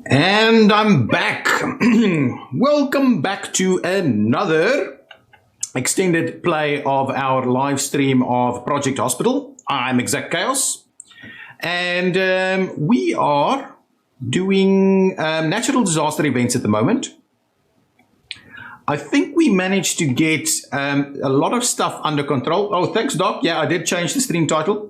And I'm back. Welcome back to another extended play of our live stream of Project Hospital. I'm ExactChaos, and we are doing natural disaster events at the moment. I think we managed to get a lot of stuff under control. Oh, thanks, Doc. Yeah, I did change the stream title.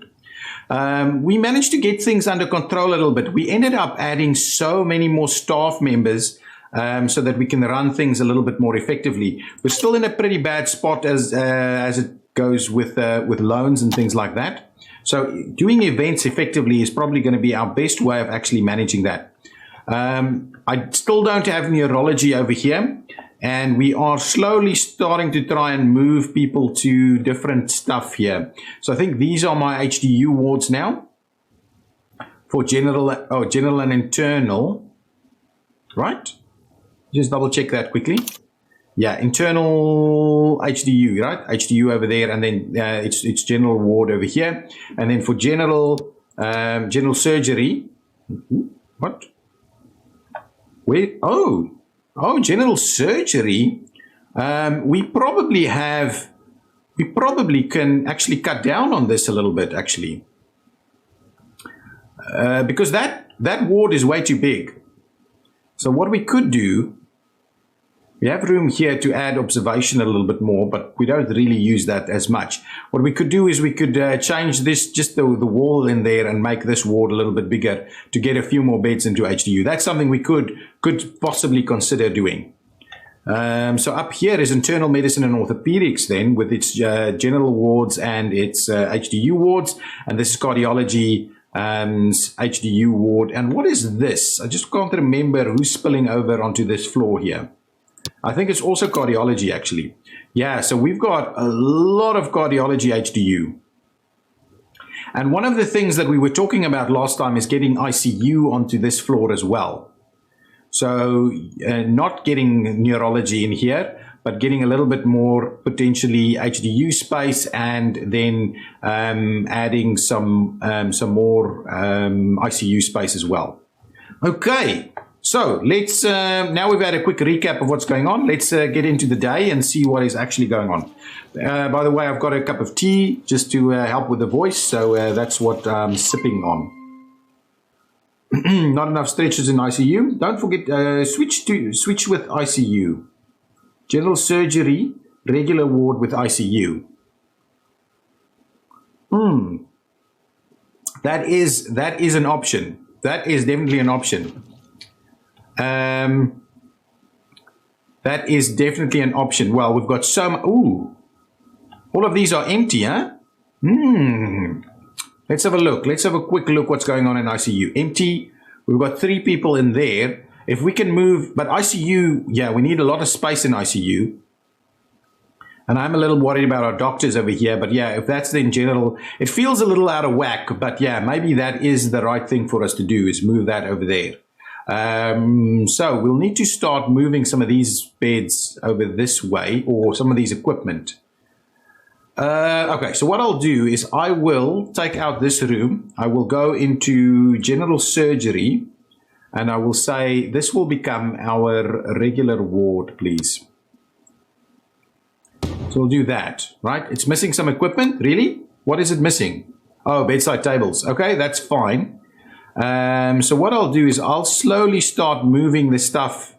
We managed to get things under control a little bit. We ended up adding so many more staff members so that we can run things a little bit more effectively. We're still in a pretty bad spot as it goes with loans and things like that. So doing events effectively is probably going to be our best way of actually managing that. I still don't have neurology over here. And we are slowly starting to try and move people to different stuff here. So I think these are my HDU wards now for general and internal, right? Just double check that quickly. Yeah, internal HDU, right? HDU over there, and then it's general ward over here. And then for general surgery, what? Where? Oh, general surgery. We probably can actually cut down on this a little bit, actually, because that ward is way too big. So what we could do, we have room here to add observation a little bit more, but we don't really use that as much. What we could do is we could change this, just the wall in there, and make this ward a little bit bigger to get a few more beds into HDU. That's something we could possibly consider doing. So up here is internal medicine and orthopedics then, with its general wards and its HDU wards. And this is cardiology HDU ward. And what is this? I just can't remember who's spilling over onto this floor here. I think it's also cardiology, actually. Yeah, so we've got a lot of cardiology HDU. And one of the things that we were talking about last time is getting ICU onto this floor as well. So not getting neurology in here, but getting a little bit more potentially HDU space, and then adding some more ICU space as well. Okay. So let's, now we've had a quick recap of what's going on, let's get into the day and see what is actually going on. By the way, I've got a cup of tea just to help with the voice, so that's what I'm sipping on. Not enough stretchers in ICU. Don't forget, switch with ICU. General surgery, regular ward with ICU. That is an option. That is definitely an option. That is definitely an option. Well, we've got some. Ooh, all of these are empty, huh? Let's have a look. Let's have a quick look what's going on in ICU. Empty. We've got 3 people in there. If we can move, but ICU, yeah, we need a lot of space in ICU. And I'm a little worried about our doctors over here. But yeah, if that's in general, it feels a little out of whack. But yeah, maybe that is the right thing for us to do, is move that over there. So we'll need to start moving some of these beds over this way, or some of these equipment. Okay, so what I'll do is I will take out this room. I will go into general surgery, and I will say this will become our regular ward, please. So we'll do that, right? It's missing some equipment, really? What is it missing? Oh, bedside tables. Okay, that's fine. So what I'll do is I'll slowly start moving the stuff.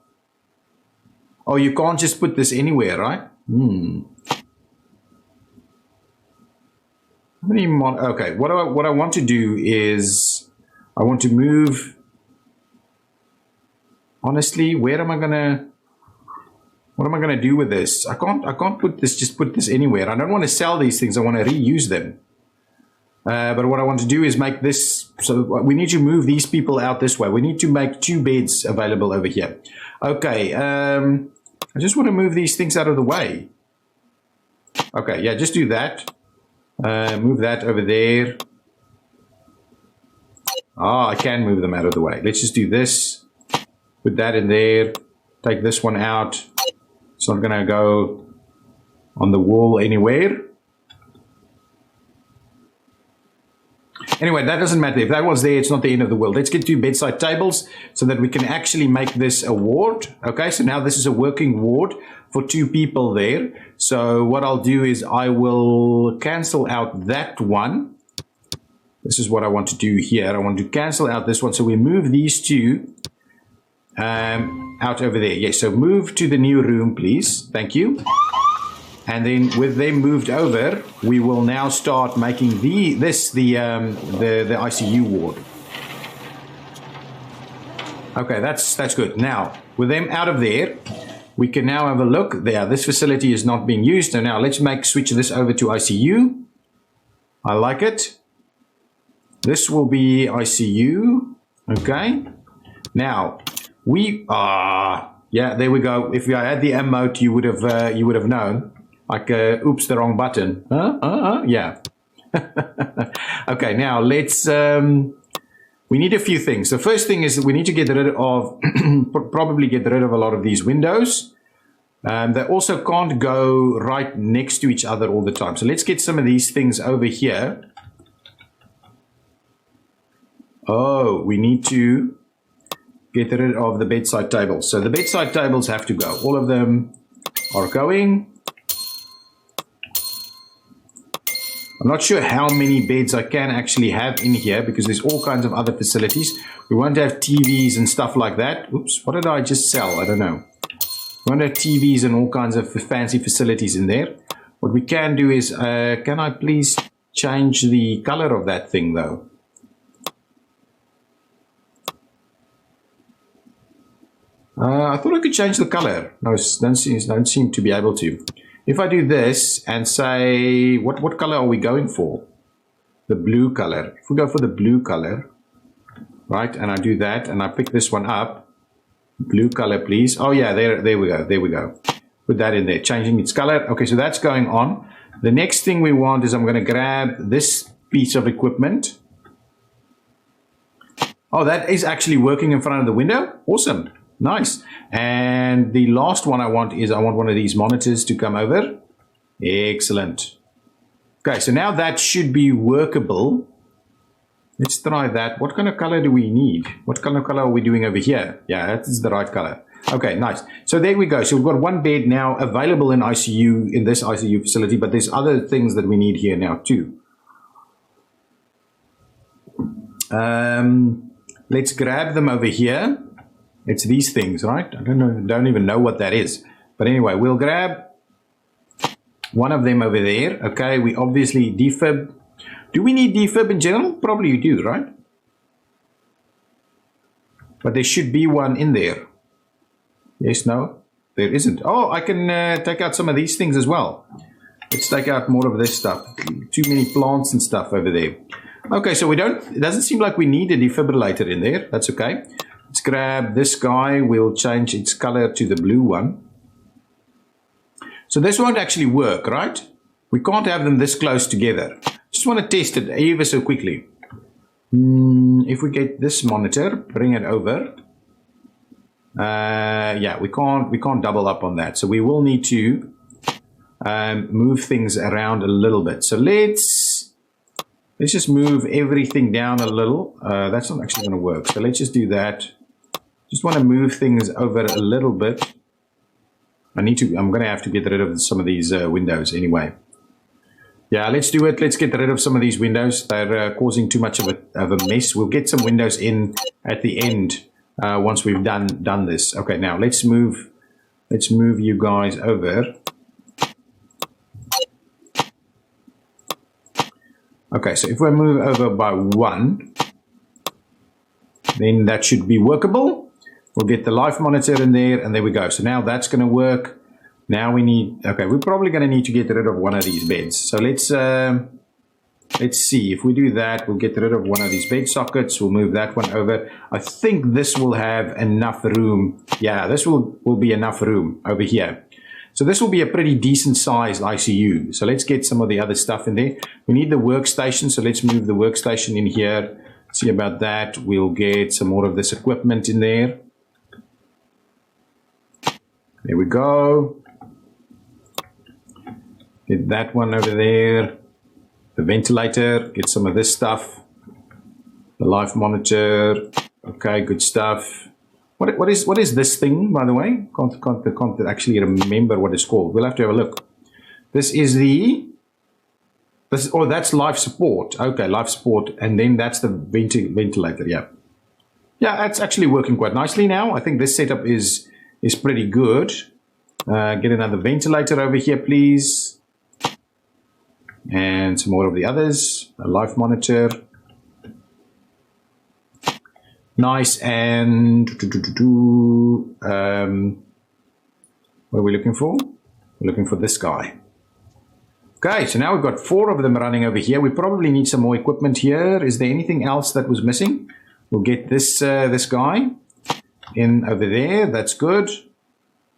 Oh, you can't just put this anywhere, right? Okay, what I want to do is I want to move. Honestly, what am I gonna do with this? I can't put this anywhere. I don't want to sell these things. I want to reuse them. But what I want to do is make this, so we need to move these people out this way. We need to make 2 beds available over here. Okay, I just want to move these things out of the way. Okay, yeah, just do that. Move that over there. I can move them out of the way. Let's just do this. Put that in there. Take this one out. It's not going to go on the wall anywhere. Anyway, that doesn't matter. If that was there, it's not the end of the world. Let's get to bedside tables so that we can actually make this a ward. Okay, so now this is a working ward for 2 people there. So what I'll do is I will cancel out that one. This is what I want to do here. I want to cancel out this one. So we move these 2 out over there. Yes, so move to the new room, please. Thank you. And then with them moved over, we will now start making the ICU ward. Okay, that's good. Now, with them out of there, we can now have a look. There, this facility is not being used. So now let's switch this over to ICU. I like it. This will be ICU. Okay. Now, yeah, there we go. If I had the M mode, you would have known. Like, oops, the wrong button. Yeah. Okay, now let's, we need a few things. The first thing is that we need to get rid of, probably get rid of a lot of these windows. They also can't go right next to each other all the time. So let's get some of these things over here. Oh, we need to get rid of the bedside tables. So the bedside tables have to go. All of them are going. I'm not sure how many beds I can actually have in here because there's all kinds of other facilities. We won't have TVs and stuff like that. Oops, what did I just sell? I don't know. We won't have TVs and all kinds of fancy facilities in there. What we can do is, can I please change the color of that thing though? I thought I could change the color. No, don't seem to be able to. If I do this and say, what color are we going for? The blue color. If we go for the blue color, right, and I do that, and I pick this one up, blue color, please. Oh yeah, there we go, there we go. Put that in there, changing its color. Okay, so that's going on. The next thing we want is I'm going to grab this piece of equipment. Oh, that is actually working in front of the window. Awesome. Nice. And the last one I want is I want one of these monitors to come over. Excellent. Okay, so now that should be workable. Let's try that. What kind of color do we need? What kind of color are we doing over here? Yeah, that is the right color. Okay, nice. So there we go. So we've got one bed now available in ICU, in this ICU facility, but there's other things that we need here now too. Let's grab them over here. It's these things, right? I don't even know what that is. But anyway, we'll grab one of them over there. Okay, we obviously defib. Do we need defib in general? Probably you do, right? But there should be one in there. Yes, no? There isn't. Oh, I can take out some of these things as well. Let's take out more of this stuff. Too many plants and stuff over there. Okay, so it doesn't seem like we need a defibrillator in there. That's okay. Let's grab this guy. We'll change its color to the blue one. So this won't actually work, right? We can't have them this close together. Just want to test it ever so quickly. If we get this monitor, bring it over. Yeah, we can't double up on that. So we will need to move things around a little bit. So let's just move everything down a little. That's not actually going to work. So let's just do that. Just want to move things over a little bit. I'm going to have to get rid of some of these windows anyway. Yeah, let's do it. Let's get rid of some of these windows. They're causing too much of a mess. We'll get some windows in at the end once we've done this. Okay, now let's move you guys over. Okay, so if we move over by 1, then that should be workable. We'll get the life monitor in there, and there we go. So now that's going to work. Now we need, okay, we're probably going to need to get rid of one of these beds. So let's see. If we do that, we'll get rid of one of these bed sockets. We'll move that one over. I think this will have enough room. Yeah, this will be enough room over here. So this will be a pretty decent sized ICU. So let's get some of the other stuff in there. We need the workstation. So let's move the workstation in here. See about that. We'll get some more of this equipment in there. There we go. Get that one over there. The ventilator. Get some of this stuff. The live monitor. Okay, good stuff. What is this thing, by the way? Can't actually remember what it's called. We'll have to have a look. This is that's life support. Okay, life support, and then that's the ventilator. Yeah, that's actually working quite nicely now. I think this setup is pretty good. Get another ventilator over here, please, and some more of the others. A life monitor. Nice. And what are we looking for? We're looking for this guy. Okay, so now we've got 4 of them running over here. We probably need some more equipment here. Is there anything else that was missing? We'll get this guy in over there. That's good.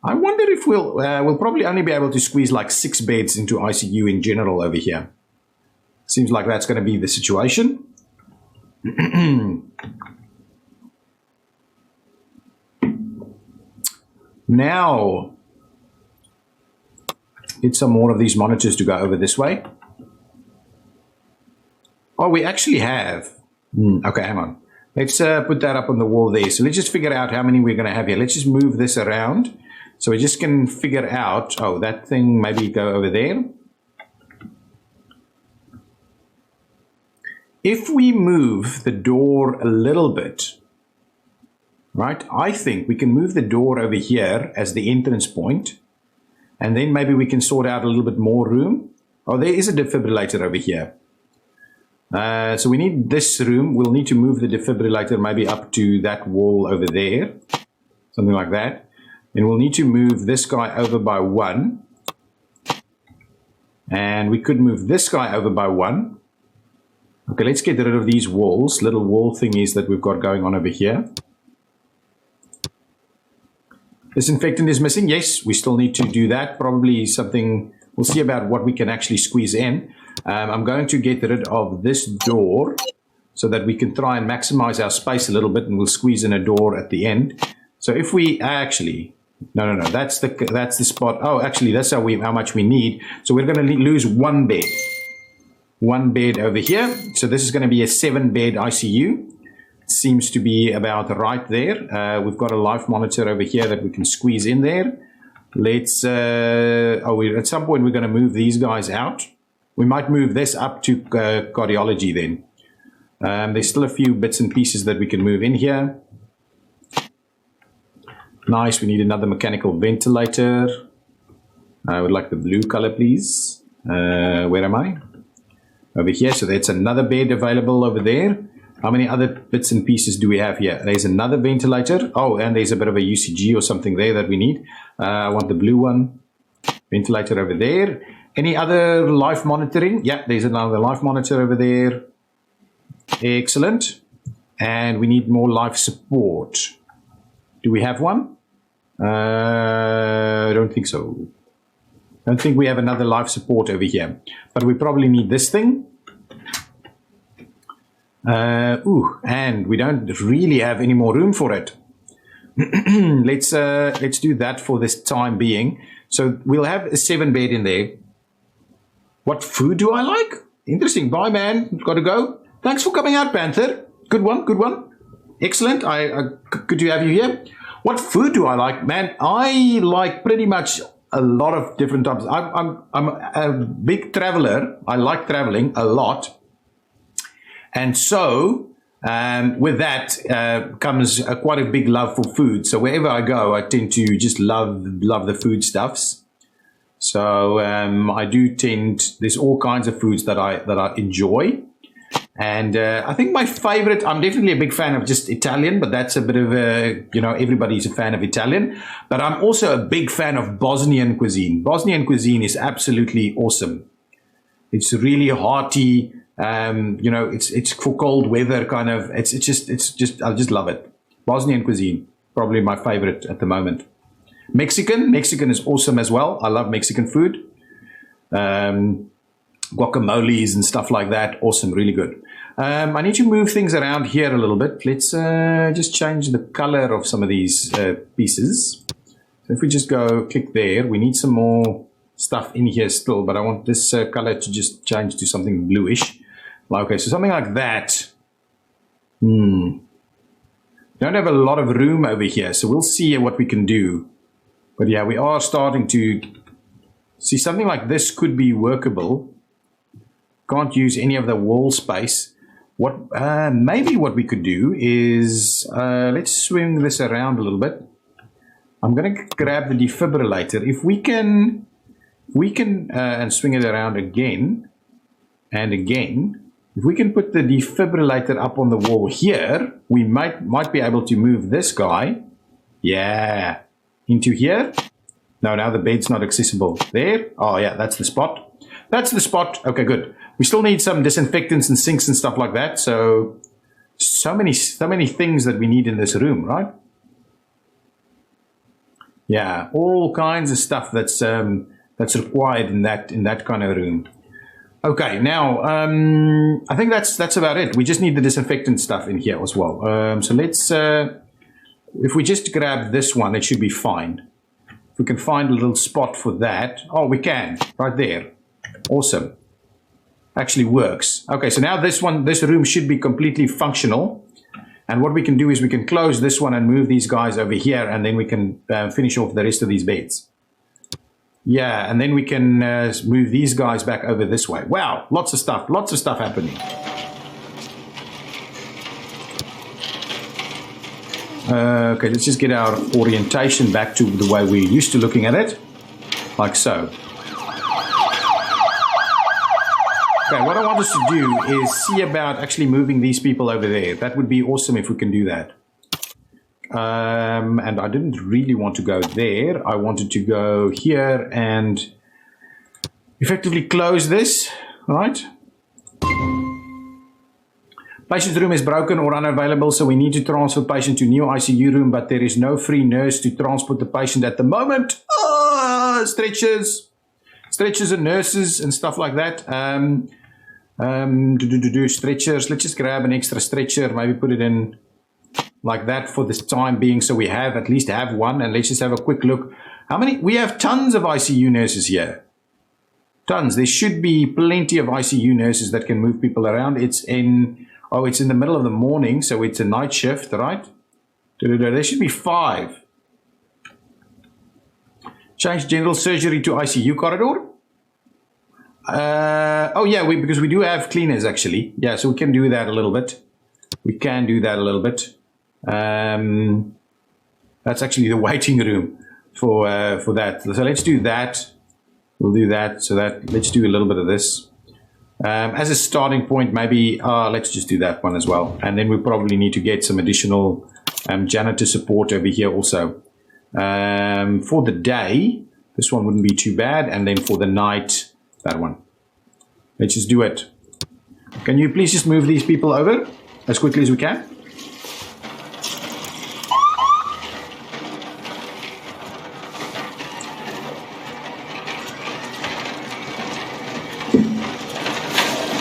I wonder if we'll probably only be able to squeeze like 6 beds into ICU in general over here. Seems like that's going to be the situation. Now, get some more of these monitors to go over this way. Oh, we actually have. Okay, hang on. Let's put that up on the wall there. So let's just figure out how many we're going to have here. Let's just move this around. So we just can figure out, oh, that thing maybe go over there. If we move the door a little bit, right, I think we can move the door over here as the entrance point. And then maybe we can sort out a little bit more room. Oh, there is a defibrillator over here. So we need this room. We'll need to move the defibrillator maybe up to that wall over there. Something like that. And we'll need to move this guy over by 1. And we could move this guy over by 1. Okay, let's get rid of these walls, little wall thingies that we've got going on over here. Disinfectant is missing. Yes, we still need to do that. Probably something, we'll see about what we can actually squeeze in. I'm going to get rid of this door so that we can try and maximize our space a little bit, and we'll squeeze in a door at the end. So if we actually, no, that's the spot. Oh, actually, that's how much we need. So we're going to lose 1 bed. 1 bed over here. So this is going to be a 7-bed ICU. Seems to be about right there. We've got a life monitor over here that we can squeeze in there. Let's at some point we're going to move these guys out. We might move this up to cardiology then. There's still a few bits and pieces that we can move in here. Nice. We need another mechanical ventilator. I would like the blue color, please. Where am I? Over here. So that's another bed available over there. How many other bits and pieces do we have here? There's another ventilator. Oh, and there's a bit of a UCG or something there that we need. I want the blue one. Ventilator over there. Any other life monitoring? Yeah, there's another life monitor over there. Excellent. And we need more life support. Do we have one? I don't think so. I don't think we have another life support over here. But we probably need this thing. And we don't really have any more room for it. Let's do that for this time being. So we'll have a 7-bed in there. What food do I like? Interesting. Bye, man. Got to go. Thanks for coming out, Panther. Good one. Good one. Excellent. Good to have you here. What food do I like, man? I like pretty much a lot of different types. I'm a big traveler. I like traveling a lot. And so with that comes quite a big love for food. So wherever I go, I tend to just love the foodstuffs. So I do there's all kinds of foods that I enjoy. And I think my favorite, I'm definitely a big fan of just Italian, but that's a bit of everybody's a fan of Italian. But I'm also a big fan of Bosnian cuisine. Bosnian cuisine is absolutely awesome. It's really hearty. It's for cold weather kind of. It's just I just love it. Bosnian cuisine, probably my favorite at the moment. Mexican is awesome as well. I love Mexican food. Guacamoles and stuff like that. Awesome, really good. I need to move things around here a little bit. Let's just change the color of some of these pieces. So if we just go click there, we need some more stuff in here still, but I want this color to just change to something bluish. Okay, so something like that. Don't have a lot of room over here, so we'll see what we can do. But yeah, we are starting to see something like this could be workable. Can't use any of the wall space. What maybe what we could do is let's swing this around a little bit. I'm going to grab the defibrillator. If we can and swing it around again and again. If we can put the defibrillator up on the wall here, we might be able to move this guy. Yeah, into here. No, now the bed's not accessible. There. Oh yeah, that's the spot. That's the spot. Okay, good. We still need some disinfectants and sinks and stuff like that. So many things that we need in this room, right? Yeah, all kinds of stuff that's required in that kind of room. Okay, now I think that's about it. We just need the disinfectant stuff in here as well. So let's if we just grab this one, it should be fine. If we can find a little spot for that. Oh, we can right there. Awesome. Actually works. Okay, so now this room should be completely functional. And what we can do is we can close this one and move these guys over here, and then we can finish off the rest of these beds. Yeah, and then we can move these guys back over this way. Wow, lots of stuff happening. Okay, let's just get our orientation back to the way we're used to looking at it, like so. Okay, what I want us to do is see about actually moving these people over there. That would be awesome if we can do that. And I didn't really want to go there. I wanted to go here and effectively close this, right? Patient's room is broken or unavailable, so we need to transfer patient to new ICU room, but there is no free nurse to transport the patient at the moment. Stretchers and nurses and stuff like that. Stretchers. Let's just grab an extra stretcher, maybe put it in like that for this time being, so we at least have one. And let's just have a quick look. How many? We have tons of ICU nurses here. Tons. There should be plenty of ICU nurses that can move people around. It's in the middle of the morning, so it's a night shift, right? There should be 5. Change general surgery to ICU corridor. Oh yeah, because we do have cleaners actually. Yeah, so we can do that a little bit. That's actually the waiting room for that. So let's do that. We'll do that. So let's do a little bit of this. As a starting point, maybe let's just do that one as well. And then we probably need to get some additional janitor support over here also. For the day, this one wouldn't be too bad. And then for the night, that one. Let's just do it. Can you please just move these people over as quickly as we can?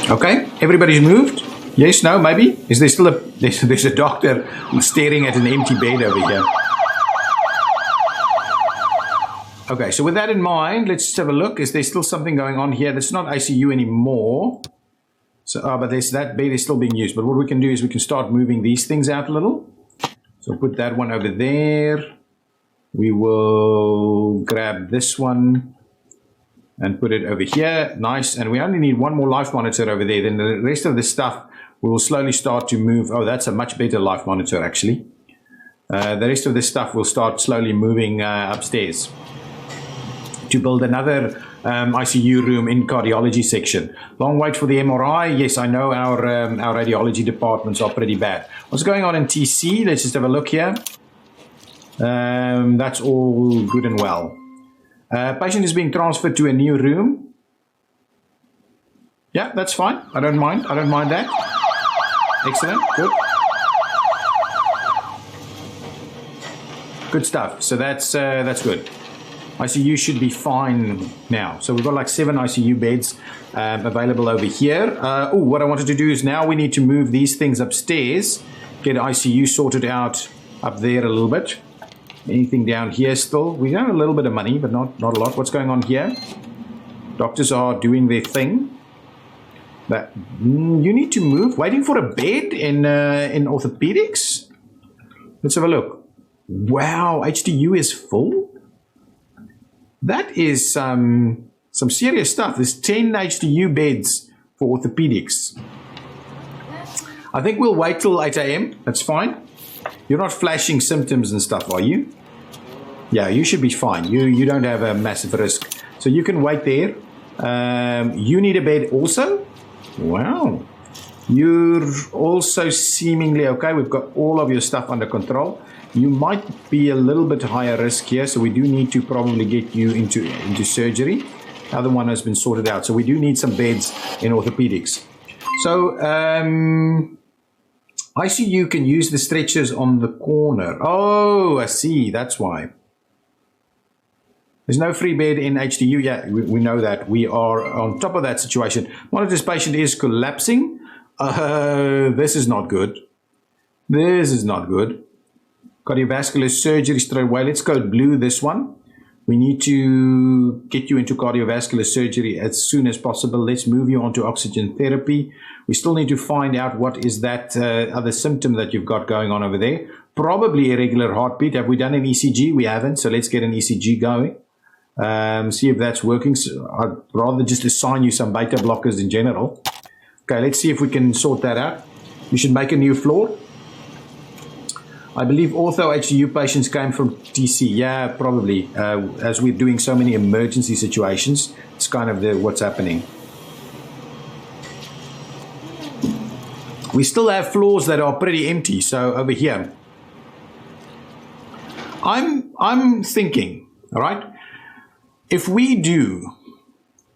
Okay, everybody's moved. Yes, no, maybe. Is there still there's a doctor staring at an empty bed over here. Okay, so with that in mind, let's just have a look. Is there still something going on here? That's not ICU anymore. So, but that bed is still being used. But what we can do is we can start moving these things out a little. So put that one over there. We will grab this one and put it over here. Nice. And we only need one more life monitor over there. Then the rest of the stuff we will slowly start to move. Oh, that's a much better life monitor actually. The rest of this stuff will start slowly moving upstairs to build another ICU room in cardiology section. Long wait for the MRI. Yes, I know our radiology departments are pretty bad. What's going on in TC? Let's just have a look here. That's all good and well. Patient is being transferred to a new room. Yeah, that's fine. I don't mind that. Excellent. Good. Good stuff. So that's good. ICU should be fine now. So we've got like 7 ICU beds available over here. What I wanted to do is now we need to move these things upstairs, get ICU sorted out up there a little bit. Anything down here still? We have a little bit of money, but not a lot. What's going on here? Doctors are doing their thing. That you need to move. Waiting for a bed in orthopedics. Let's have a look. Wow, HDU is full. That is some serious stuff. There's 10 HDU beds for orthopedics. I think we'll wait till 8 a.m. That's fine. You're not flashing symptoms and stuff, are you? Yeah, you should be fine. You don't have a massive risk. So you can wait there. You need a bed also? Wow. You're also seemingly okay. We've got all of your stuff under control. You might be a little bit higher risk here, so we do need to probably get you into surgery. The other one has been sorted out. So we do need some beds in orthopedics. So ICU can use the stretchers on the corner. Oh, I see. That's why. There's no free bed in HDU. Yeah, we know that. We are on top of that situation. One of this patient is collapsing. This is not good. This is not good. Cardiovascular surgery straight away. Let's go blue this one. We need to get you into cardiovascular surgery as soon as possible. Let's move you onto oxygen therapy. We still need to find out what is that other symptom that you've got going on over there. Probably irregular heartbeat. Have we done an ECG? We haven't, so let's get an ECG going. See if that's working. So I'd rather just assign you some beta blockers in general. Okay, let's see if we can sort that out. We should make a new floor. I believe ortho HDU patients came from TC. Yeah, probably. As we're doing so many emergency situations, it's kind of what's happening. We still have floors that are pretty empty. So over here, I'm thinking, all right, if we do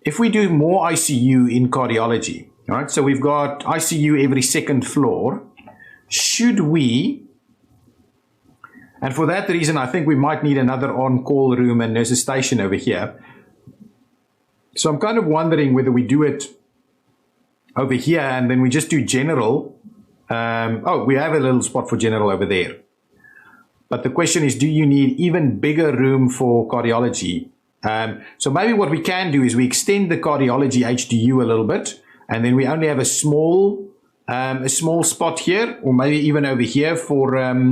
more ICU in cardiology, all right, so we've got ICU every second floor, should we? And for that reason, I think we might need another on-call room and nurses station over here. So I'm kind of wondering whether we do it over here and then we just do general. We have a little spot for general over there. But the question is, do you need even bigger room for cardiology? So maybe what we can do is we extend the cardiology HDU a little bit, and then we only have a small spot here, or maybe even over here for the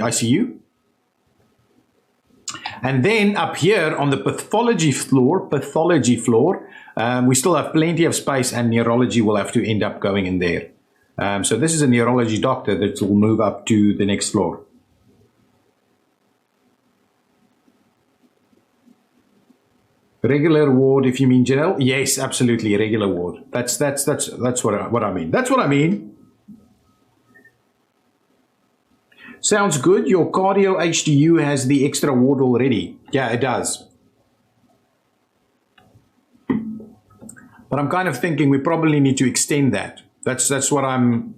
ICU. And then up here on the pathology floor, we still have plenty of space, and neurology will have to end up going in there. So this is a neurology doctor that will move up to the next floor. Regular ward, if you mean general, yes, absolutely, regular ward. That's what I mean. That's what I mean. Sounds good. Your cardio HDU has the extra ward already. Yeah, it does. But I'm kind of thinking we probably need to extend that. That's what I'm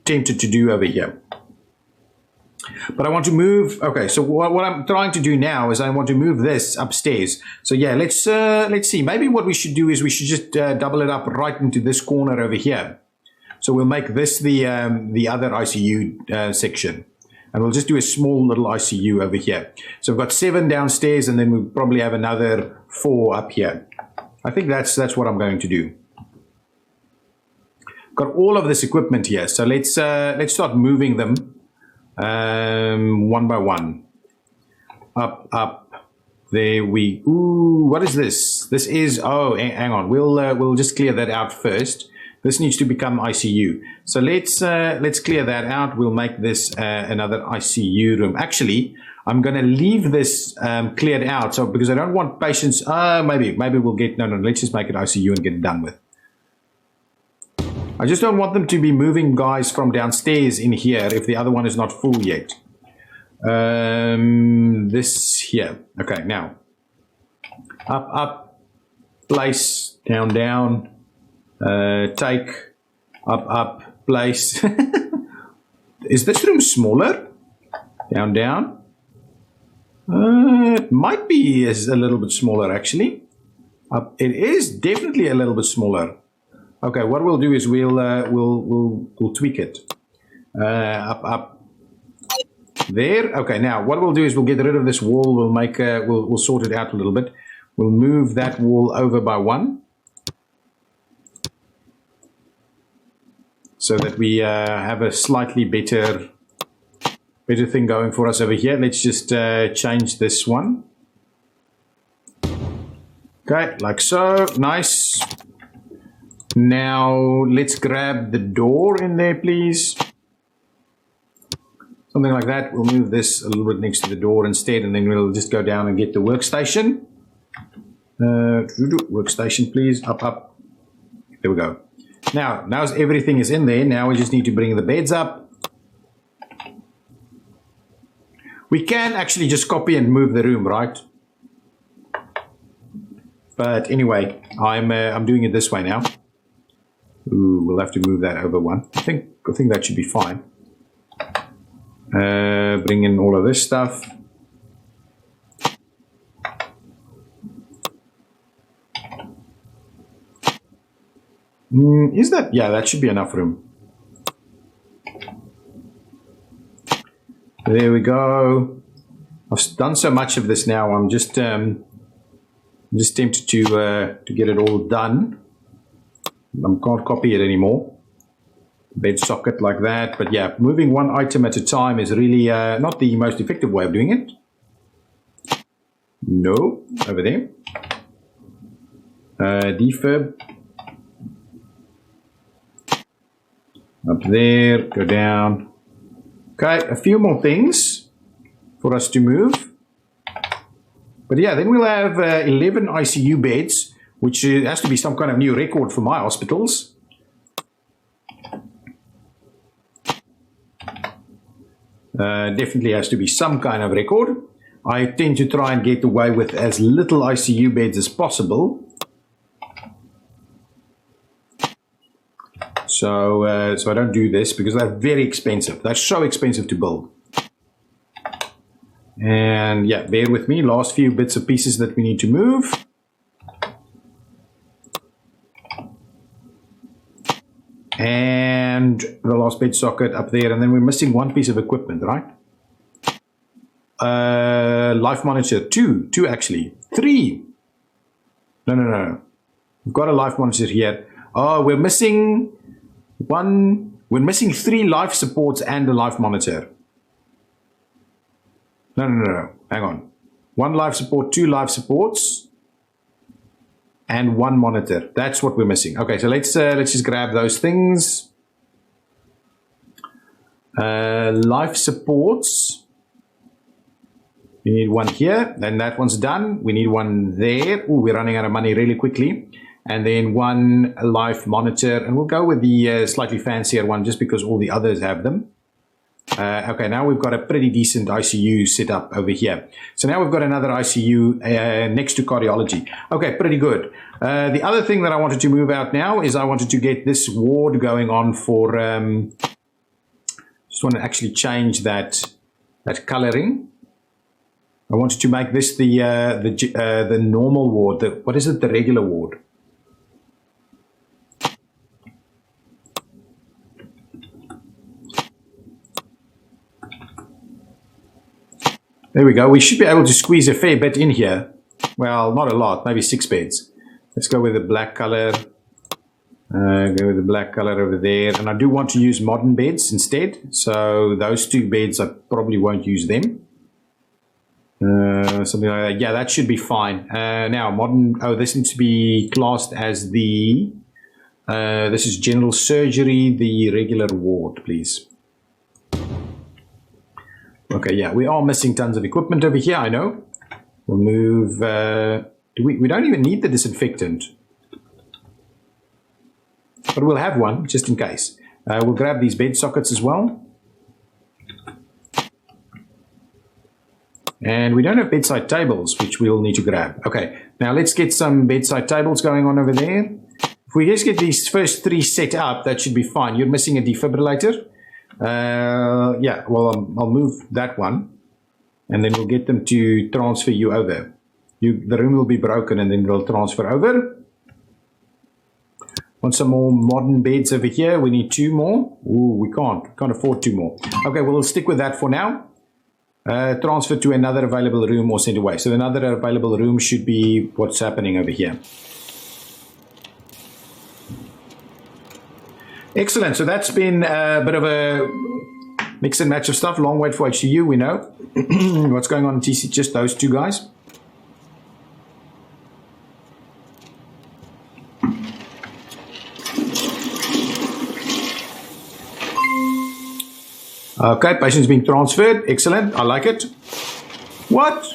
tempted to do over here. But I want to move. Okay, so what I'm trying to do now is I want to move this upstairs. So yeah, let's see. Maybe what we should do is we should just double it up right into this corner over here. So we'll make this the other ICU section. And we'll just do a small little ICU over here. So we've got 7 downstairs, and then we'll probably have another 4 up here. I think that's what I'm going to do. Got all of this equipment here. So let's start moving them one by one. Up. There we. Ooh, what is this? This is. Oh, hang on. We'll just clear that out first. This needs to become ICU. So let's clear that out. We'll make this another ICU room. Actually, I'm going to leave this cleared out. So because I don't want patients. Maybe we'll get no. Let's just make it ICU and get it done with. I just don't want them to be moving guys from downstairs in here if the other one is not full yet. This here. Okay, now up, place, down. Take, up, place. Is this room smaller? Down. It might be a little bit smaller actually. It is definitely a little bit smaller. Okay, what we'll do is we'll tweak it. Up. There. Okay, now what we'll do is we'll get rid of this wall. We'll make we'll sort it out a little bit. We'll move that wall over by 1. So that we have a slightly better thing going for us over here. Let's just change this one. Okay, like so. Nice. Now let's grab the door in there, please. Something like that. We'll move this a little bit next to the door instead, and then we'll just go down and get the workstation. Workstation, please. Up, up. There we go. Now everything is in there. Now we just need to bring the beds up. We can actually just copy and move the room, right? But anyway, I'm doing it this way now. Ooh, we'll have to move that over 1. I think that should be fine. Bring in all of this stuff. Is that? Yeah, that should be enough room. There we go. I've done so much of this now. I'm just tempted to get it all done. I can't copy it anymore. Bed socket like that. But yeah, moving one item at a time is really not the most effective way of doing it. No, over there. Defib. Up there, go down. Okay, a few more things for us to move. But yeah, then we'll have 11 ICU beds, which has to be some kind of new record for my hospitals. Definitely has to be some kind of record. I tend to try and get away with as little ICU beds as possible. So I don't do this because they're very expensive. They're so expensive to build. And yeah, bear with me. Last few bits and pieces that we need to move. And the last bed socket up there. And then we're missing one piece of equipment, right? Life monitor. Two actually. 3. No. We've got a life monitor here. Oh, we're missing... We're missing 3 life supports and a life monitor. No. Hang on. 1 life support, 2 life supports, and 1 monitor. That's what we're missing. Okay, so let's just grab those things. Life supports. We need 1 here. Then that one's done. We need 1 there. Ooh, we're running out of money really quickly. And then 1 life monitor, and we'll go with the slightly fancier one just because all the others have them. Okay, now we've got a pretty decent ICU set up over here. So now we've got another ICU next to cardiology. Okay, pretty good. The other thing that I wanted to move out now is I wanted to get this ward going on for... just want to actually change that coloring. I wanted to make this the normal ward. What is it? The regular ward. There we go. We should be able to squeeze a fair bit in here. Well, not a lot, maybe 6 beds. Let's go with the black color. Go with the black color over there. And I do want to use modern beds instead. So those 2 beds, I probably won't use them. Something like that. Yeah, that should be fine. Now, modern... Oh, this needs to be classed as the... this is general surgery, the regular ward, please. Okay, yeah, we are missing tons of equipment over here, I know. We'll move... we don't even need the disinfectant. But we'll have one, just in case. We'll grab these bed sockets as well. And we don't have bedside tables, which we'll need to grab. Okay, now let's get some bedside tables going on over there. If we just get these first 3 set up, that should be fine. You're missing a defibrillator. Yeah, well, I'll move that one, and then we'll get them to transfer you over. The room will be broken, and then we'll transfer over. Want some more modern beds over here? We need 2 more. Ooh, we can't afford 2 more. Okay, well, we'll stick with that for now. Transfer to another available room or send away. So another available room should be what's happening over here. Excellent. So that's been a bit of a mix and match of stuff. Long wait for HCU, we know. What's going on in TC? Just those two guys. Okay, patient's being transferred. Excellent. I like it. What?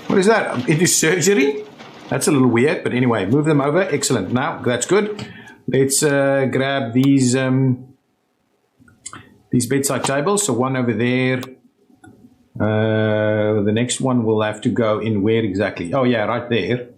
What is that? Into surgery? That's a little weird, but anyway, move them over. Excellent. Now, that's good. Let's grab these bedside tables. So one over there. The next one will have to go in where exactly? Oh, yeah, right there.